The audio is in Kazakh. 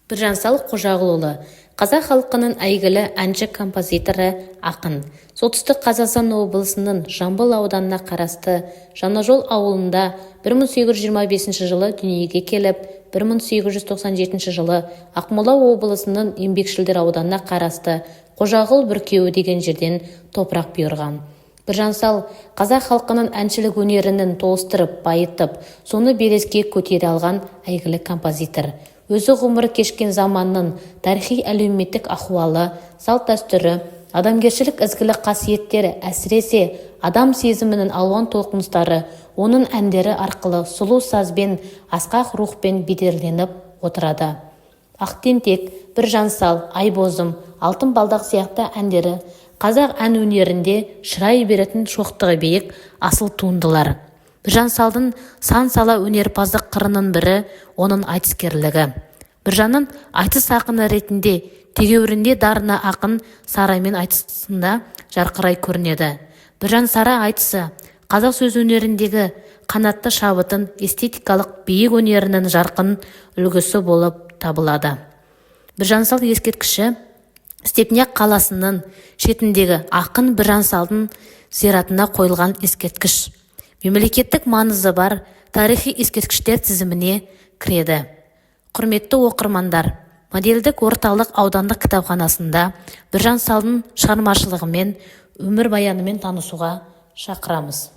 Біржан-Сал Қожағұлұлы қазақ халқының әйгілі әнші, композиторы, ақын. Солтүстік Қазақстан облысының Жамбыл ауданына қарасты Жаңажол ауылында 1825 жылы дүниеге келіп, 1897 жылы Ақмола облысының Еңбекшілдер ауданына қарасты Қожағұл Бүркеуі деген жерден топырақ бұйырған. Біржан-Сал қазақ халқының әншілік өнерінің толыстырып, байытып, соны белеске көтере алған әйгілі композитор. Өзі ғұмыры кешкен заманның тарихи әлеуметтік ахуалы, салт-дәстүрі, адамгершілік ізгілік қасиеттері, әсіресе адам сезімінің алуан толқыныстары оның әндері арқылы сұлу сазбен, асқақ рухпен бедерленіп отырады. Ақтентек, Біржан-Сал, Айбозым, Алтын балдақ сияқты әндері қазақ ән өнерінде шырай беретін шоқтығы биік асыл туындылар. Біржан-Салдың сан-сала өнерпаздық қырының бірі оның айтыскерлігі. Біржанның айтыс ақыны ретінде тегеурінде дарыны ақын сараймен айтысында жарқырай көрінеді. Біржан-Сара айтысы қазақ сөз өнеріндегі қанатты шабытын эстетикалық биік өнерінің жарқын үлгісі болып табылады. Біржан-Сал ескерткіші Степняк қаласының шетіндегі ақын Біржан-Салдың зиратына қойылған ескерткіш. Мемлекеттік маңызы бар тарихи ескерткіштер тізіміне кіреді. Құрметті оқырмандар, модельдік орталық аудандық кітапханасында Біржан-Салдың шығармашылығымен, өмірбаянымен танысуға шақырамыз.